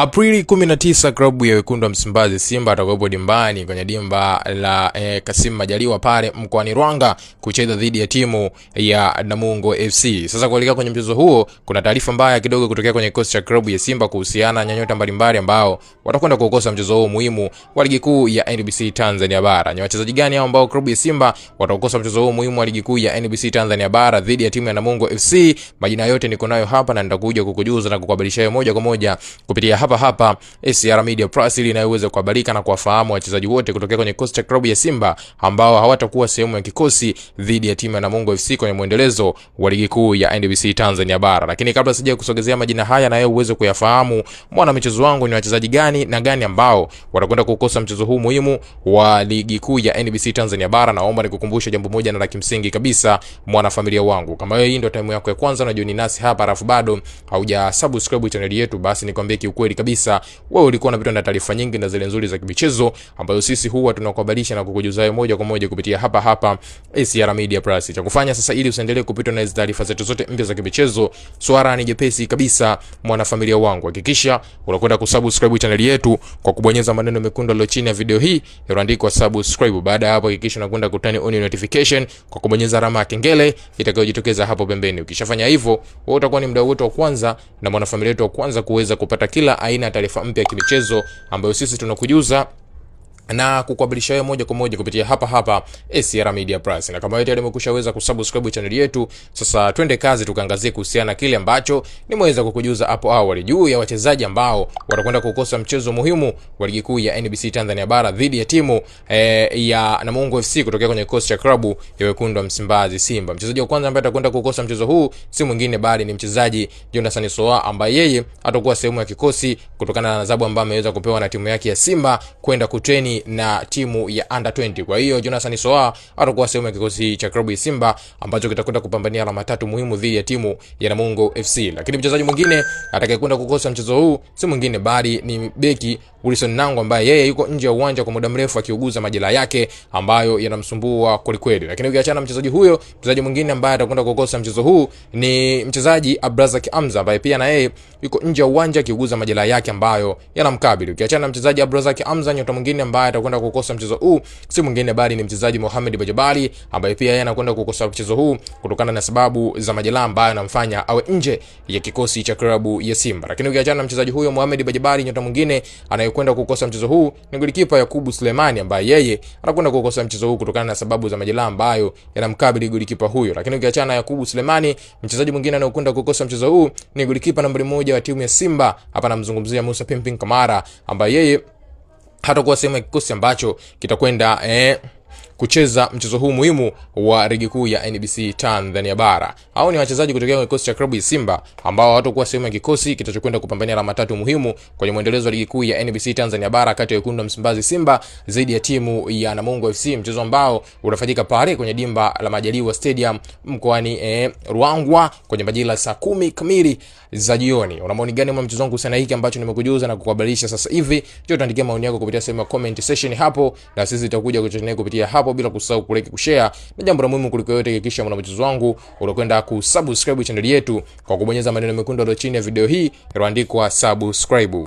Aprili 19 klabu ya wekundu wa Msimbazi Simba atakuwepo dimbani kwenye dimba la Kassim Majaliwa pale mkoani Ruanga kucheza dhidi ya timu ya Namungo FC. Sasa kuelekea kwenye mchezo huo, kuna taarifa mbaya kidogo kutokea kwenye kikosi cha klabu ya Simba kuhusiana na nyota mbalimbali ambao watakwenda kukosa mchezo huo muhimu wa ligi kuu ya NBC Tanzania Bara. Ni wachezaji gani hao ambao klabu ya Simba watakosa mchezo huo muhimu wa ligi kuu ya NBC Tanzania Bara dhidi ya timu ya Namungo FC? Majina yote niko nayo hapa na nitakuja kukujuza na kukuhabarisha moja kwa moja kupitia hapa SR Media Plus, ili inaweza kuhabarika na kuwafahamu wachezaji wote kutokea kwenye kikosi cha klabu ya Simba ambao hawatakuwa sehemu ya kikosi dhidi ya timu ya Namungo FC kwenye muendelezo wa ligi kuu ya NBC Tanzania Bara. Lakini kabla sija kusogezea majina haya na wewe uweze kuyafahamu mwana michezo wangu ni wachezaji gani na gani ambao watakwenda kukosa mchezo huu muhimu wa ligi kuu ya NBC Tanzania Bara, naomba nikukumbushe jambo moja na la kimsingi kabisa, mwana familia wangu. Kama wewe hii ndio time yako ya kwanza na jioni nasi hapa alafu bado hauja subscribe channel yetu, basi nikwambie kiukweli kabisa, wewe ulikuwa unapita na taarifa nyingi na zile nzuri za kibichezo ambazo sisi huwa tunakuhabarisha na kukujuza moja kwa moja kupitia hapa SR Media Plus. Cha kufanya sasa ili usiendelee kupitwa na hizo taarifa zetu zote mpya za kibichezo, swala ni jepesi kabisa, mwana familia wangu. Hakikisha unakwenda kusubscribe channel yetu kwa kubonyeza maneno mekundu yaliyo chini ya video hii yaliyoandikwa subscribe. Baada ya hapo hakikisha unakwenda kutani on notification kwa kubonyeza alama ya kengele itakayojitokeza hapo pembeni. Ukishafanya hivyo, wewe utakuwa ni mdau wetu wa kwanza na mwana familia wetu wa kwanza kuweza kupata kila aina ya taarifa mpya ya kimichezo ambayo sisi tunakujuza na kukuhabarisha wewe moja kwa moja kupitia hapa SR Media Plus. Na kama wewe tayari umekushaweza kusubscribe channel yetu, sasa twende kazi tukaangazie kuhusiana kile ambacho nimeweza kukujuza hapo awali juu ya wachezaji ambao watakwenda kukosa mchezo muhimu wa ligi kuu ya NBC Tanzania Bara dhidi ya timu ya Namungo FC kutokea kwenye kikosi cha klabu ya wekundu wa Msimbazi Simba. Mchezaji wa kwanza ambaye atakwenda kukosa mchezo huu si mwingine bali ni mchezaji Jonathan Soa, ambaye yeye atakuwa sehemu ya kikosi kutokana na adhabu ambayo ameweza kupewa na timu yake ya Simba kwenda kutreni na timu ya under 20. Kwa hiyo Jonathan Soa atakuwa sehemu ya kikosi cha klabu ya Simba ambacho kitakwenda kupambania alama tatu muhimu dhidi ya timu ya Namungo FC. Lakini mchezaji mwingine atakayekwenda kukosa mchezo huu si mwingine bali ni beki Wilson Nangu, ambaye yeye yuko nje ya uwanja kwa muda mrefu akiuguza majeraha yake ambayo yanamsumbua kweli. Lakini ukiachana mchezaji huyo, mchezaji mwingine ambaye atakwenda kukosa mchezo huu ni mchezaji Abdrazak Hamza, ambaye pia na yeye yuko nje ya uwanja akiuguza majeraha yake ambayo yanamkabili. Ukiachana mchezaji Abdrazak Hamza, nyota mwingine ambaye atakwenda kukosa mchezo huu si mwingine bali ni mchezaji Mohamed Bajabali, ambaye pia yeye anakwenda kukosa mchezo huu kutokana na sababu za majeraha ambayo yanamfanya awe nje ya kikosi cha klabu ya Simba. Lakini ukiachana mchezaji huyo Mohamed Bajabali, nyota mwingine anayekwenda kukosa mchezo huu ni golikipa Yakubu Sulemani, ambaye yeye anakwenda kukosa mchezo huu kutokana na sababu za majeraha ambayo yanamkabili golikipa huyo. Lakini ukiachana Yakubu Sulemani, mchezaji mwingine anayekwenda kukosa mchezo huu ni golikipa nambari 1 wa timu ya Simba. Hapa namzungumzia Musa Pimpin Kamara, ambaye yeye hatakuwa sehemu ya kikosi ambacho kitakwenda kucheza mchezo huu muhimu wa ligi kuu ya NBC Tanzania Bara. Hao ni wachezaji kutokea kikosi cha klabu ya Simba ambao hawatakuwa sehemu ya kikosi kitachokwenda kupambania alama tatu muhimu kwenye muendelezo wa ligi kuu ya NBC Tanzania Bara kati ya wekundu wa Msimbazi Simba dhidi ya timu ya Namungo FC, mchezo ambao unafanyika pale kwenye dimba la Majaliwa Stadium mkoani Ruangwa kwenye majira saa 10 kamili za jioni. Una maoni gani mchezo wangu sana hiki ambacho nimekujuza na kukuhabarisha sasa hivi? Njoo tuandikie maoni yako kupitia sehemu ya comment section hapo, na sisi tutakuja kuchangia kupitia hapo, bila kusahau kulike, kushare. Na jambo la muhimu kuliko yote, hakikisha mwana mchezo wangu unakwenda kusubscribe channel yetu kwa kubonyeza maneno mekundu yaliyo chini ya video hii yaliyoandikwa subscribe.